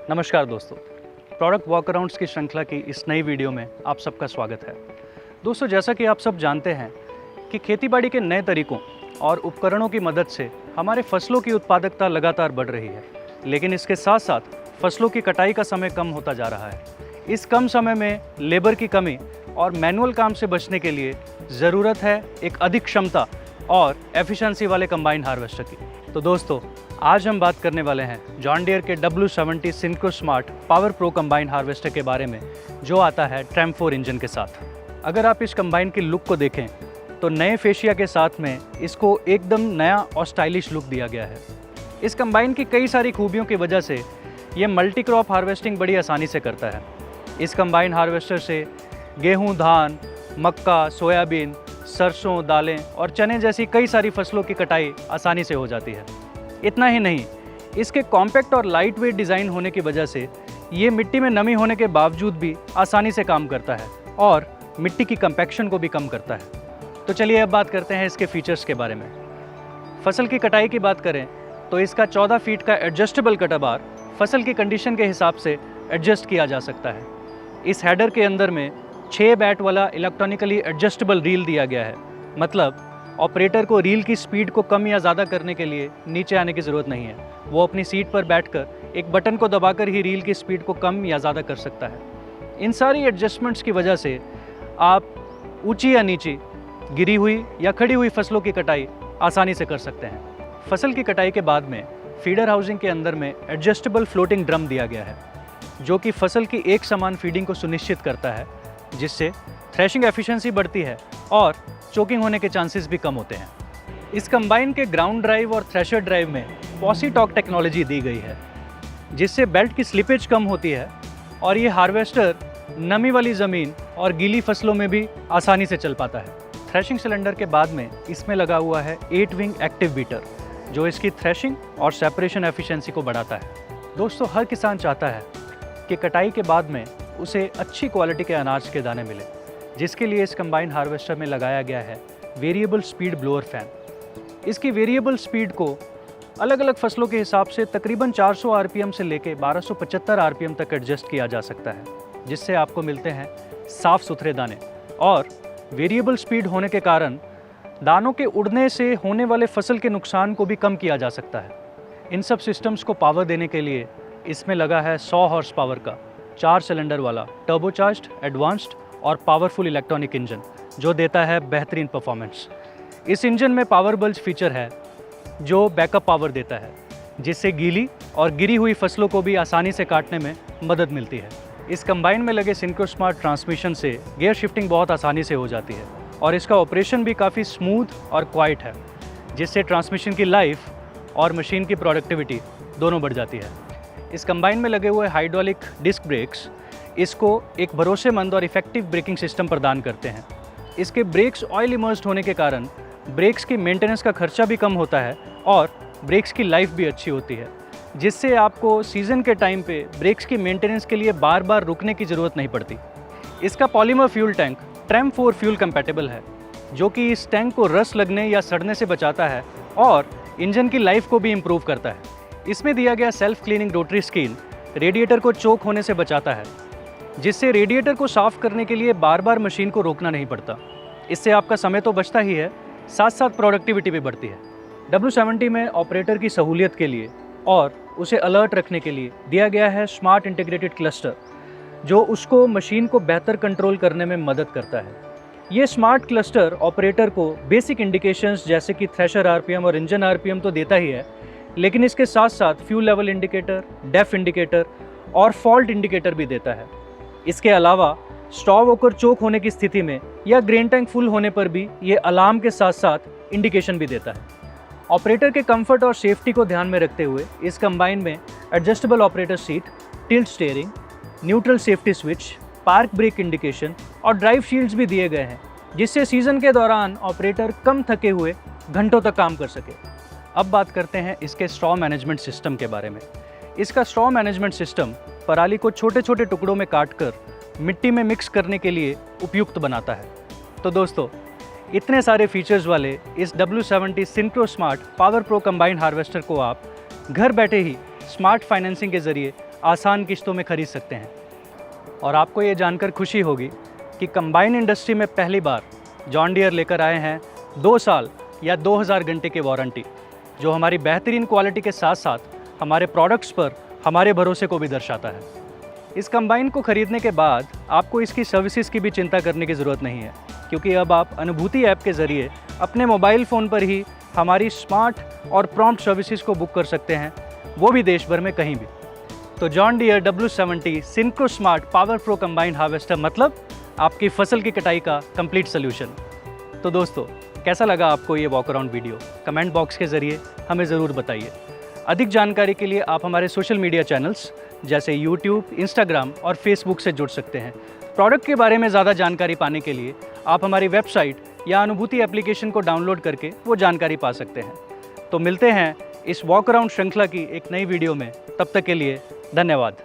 नमस्कार दोस्तों, प्रोडक्ट वॉकअराउंड्स की श्रृंखला की इस नई वीडियो में आप सबका स्वागत है। दोस्तों, जैसा कि आप सब जानते हैं कि खेतीबाड़ी के नए तरीकों और उपकरणों की मदद से हमारे फसलों की उत्पादकता लगातार बढ़ रही है, लेकिन इसके साथ साथ फसलों की कटाई का समय कम होता जा रहा है। इस कम समय में लेबर की कमी और मैनुअल काम से बचने के लिए ज़रूरत है एक अधिक क्षमता और एफिशिएंसी वाले कंबाइन हार्वेस्टर की। तो दोस्तों, आज हम बात करने वाले हैं जॉन डियर के W70 synchro smart power pro combine harvester के बारे में, जो आता है ट्रैम्प 4 इंजन के साथ। अगर आप इस कंबाइन की लुक को देखें तो नए फेशिया के साथ में इसको एकदम नया और स्टाइलिश लुक दिया गया है। इस कंबाइन की कई सारी खूबियों की वजह से ये मल्टी क्रॉप हार्वेस्टिंग बड़ी आसानी से करता है। इस कंबाइन हार्वेस्टर से गेहूँ, धान, मक्का, सोयाबीन, सरसों, दालें और चने जैसी कई सारी फसलों की कटाई आसानी से हो जाती है। इतना ही नहीं, इसके कॉम्पैक्ट और लाइट वेट डिज़ाइन होने की वजह से ये मिट्टी में नमी होने के बावजूद भी आसानी से काम करता है और मिट्टी की कंपैक्शन को भी कम करता है। तो चलिए अब बात करते हैं इसके फीचर्स के बारे में। फसल की कटाई की बात करें तो इसका 14 फीट का एडजस्टेबल कटर बार फसल की कंडीशन के हिसाब से एडजस्ट किया जा सकता है। इस हेडर के अंदर में 6 बैट वाला इलेक्ट्रॉनिकली एडजस्टेबल रील दिया गया है, मतलब ऑपरेटर को रील की स्पीड को कम या ज़्यादा करने के लिए नीचे आने की ज़रूरत नहीं है। वो अपनी सीट पर बैठकर एक बटन को दबाकर ही रील की स्पीड को कम या ज़्यादा कर सकता है। इन सारी एडजस्टमेंट्स की वजह से आप ऊंची या नीची, गिरी हुई या खड़ी हुई फसलों की कटाई आसानी से कर सकते हैं। फसल की कटाई के बाद में फीडर हाउसिंग के अंदर में एडजस्टेबल फ्लोटिंग ड्रम दिया गया है, जो कि फसल की एक समान फीडिंग को सुनिश्चित करता है, जिससे थ्रेशिंग एफिशिएंसी बढ़ती है और चोकिंग होने के चांसेस भी कम होते हैं। इस कंबाइन के ग्राउंड ड्राइव और थ्रेशर ड्राइव में पॉसी-टॉक टेक्नोलॉजी दी गई है, जिससे बेल्ट की स्लिपेज कम होती है और ये हार्वेस्टर नमी वाली ज़मीन और गीली फसलों में भी आसानी से चल पाता है। थ्रेशिंग सिलेंडर के बाद में इसमें लगा हुआ है 8 विंग एक्टिव बीटर, जो इसकी थ्रेशिंग और सेपरेशन एफिशिएंसी को बढ़ाता है। दोस्तों, हर किसान चाहता है कि कटाई के बाद में उसे अच्छी क्वालिटी के अनाज के दाने मिले, जिसके लिए इस कंबाइन हार्वेस्टर में लगाया गया है वेरिएबल स्पीड ब्लोअर फैन। इसकी वेरिएबल स्पीड को अलग अलग फसलों के हिसाब से तकरीबन 400 आरपीएम से लेके 1275 आरपीएम तक एडजस्ट किया जा सकता है, जिससे आपको मिलते हैं साफ़ सुथरे दाने। और वेरिएबल स्पीड होने के कारण दानों के उड़ने से होने वाले फसल के नुकसान को भी कम किया जा सकता है। इन सब सिस्टम्स को पावर देने के लिए इसमें लगा है 100 हॉर्स पावर का 4 सिलेंडर वाला टर्बोचार्ज्ड, एडवांस्ड और पावरफुल इलेक्ट्रॉनिक इंजन, जो देता है बेहतरीन परफॉर्मेंस। इस इंजन में पावर बल्ज फीचर है, जो बैकअप पावर देता है, जिससे गीली और गिरी हुई फसलों को भी आसानी से काटने में मदद मिलती है। इस कंबाइन में लगे सिंक्रो स्मार्ट ट्रांसमिशन से गियर शिफ्टिंग बहुत आसानी से हो जाती है और इसका ऑपरेशन भी काफ़ी स्मूथ और क्वाइट है, जिससे ट्रांसमिशन की लाइफ और मशीन की प्रोडक्टिविटी दोनों बढ़ जाती है। इस कंबाइन में लगे हुए हाइड्रोलिक डिस्क ब्रेक्स इसको एक भरोसेमंद और इफेक्टिव ब्रेकिंग सिस्टम प्रदान करते हैं। इसके ब्रेक्स ऑयल इमर्स्ड होने के कारण ब्रेक्स की मेंटेनेंस का खर्चा भी कम होता है और ब्रेक्स की लाइफ भी अच्छी होती है, जिससे आपको सीज़न के टाइम पे ब्रेक्स की मेंटेनेंस के लिए बार बार रुकने की ज़रूरत नहीं पड़ती। इसका polymer fuel tank tramp 4 fuel compatible है, जो कि इस टैंक को रस लगने या सड़ने से बचाता है और इंजन की लाइफ को भी इम्प्रूव करता है। इसमें दिया गया self cleaning rotary skin radiator को चोक होने से बचाता है, जिससे रेडिएटर को साफ़ करने के लिए बार बार मशीन को रोकना नहीं पड़ता। इससे आपका समय तो बचता ही है, साथ साथ प्रोडक्टिविटी भी बढ़ती है। W70 में ऑपरेटर की सहूलियत के लिए और उसे अलर्ट रखने के लिए दिया गया है स्मार्ट इंटीग्रेटेड क्लस्टर, जो उसको मशीन को बेहतर कंट्रोल करने में मदद करता है। ये स्मार्ट क्लस्टर ऑपरेटर को बेसिक इंडिकेशंस जैसे कि थ्रेशर आरपीएम और इंजन आरपीएम तो देता ही है, लेकिन इसके साथ साथ fuel level indicator, DEF indicator और फॉल्ट इंडिकेटर भी देता है। इसके अलावा स्टॉव ओकर चोक होने की स्थिति में या ग्रेन टैंक फुल होने पर भी ये अलार्म के साथ साथ इंडिकेशन भी देता है। ऑपरेटर के कंफर्ट और सेफ्टी को ध्यान में रखते हुए इस कंबाइन में adjustable operator seat, tilt steering, neutral safety switch, park brake indication और ड्राइव शील्ड्स भी दिए गए हैं, जिससे सीज़न के दौरान ऑपरेटर कम थके हुए घंटों तक काम कर सके। अब बात करते हैं इसके स्ट्रॉ मैनेजमेंट सिस्टम के बारे में। इसका स्ट्रॉ मैनेजमेंट सिस्टम पराली को छोटे छोटे टुकड़ों में काटकर मिट्टी में मिक्स करने के लिए उपयुक्त बनाता है। तो दोस्तों, इतने सारे फीचर्स वाले इस W70 synchro smart power pro combine harvester को आप घर बैठे ही स्मार्ट फाइनेंसिंग के ज़रिए आसान किस्तों में खरीद सकते हैं। और आपको ये जानकर खुशी होगी कि कंबाइन इंडस्ट्री में पहली बार जॉन डियर लेकर आए हैं 2 साल या 2000 घंटे की वारंटी, जो हमारी बेहतरीन क्वालिटी के साथ साथ हमारे प्रोडक्ट्स पर हमारे भरोसे को भी दर्शाता है। इस कंबाइन को खरीदने के बाद आपको इसकी सर्विसेज की भी चिंता करने की ज़रूरत नहीं है, क्योंकि अब आप अनुभूति ऐप के ज़रिए अपने मोबाइल फ़ोन पर ही हमारी स्मार्ट और प्रॉम्प्ट सर्विसेज को बुक कर सकते हैं, वो भी देश भर में कहीं भी। तो John Deere W70 synchro smart power pro combined harvester मतलब आपकी फसल की कटाई का कंप्लीट सोल्यूशन। तो दोस्तों, कैसा लगा आपको ये walk around video? Comment box के ज़रिए हमें ज़रूर बताइए। अधिक जानकारी के लिए आप हमारे सोशल मीडिया चैनल्स जैसे यूट्यूब, इंस्टाग्राम और फेसबुक से जुड़ सकते हैं। प्रोडक्ट के बारे में ज़्यादा जानकारी पाने के लिए आप हमारी वेबसाइट या अनुभूति एप्लीकेशन को डाउनलोड करके वो जानकारी पा सकते हैं। तो मिलते हैं इस वॉक अराउंड श्रृंखला की एक नई वीडियो में। तब तक के लिए धन्यवाद।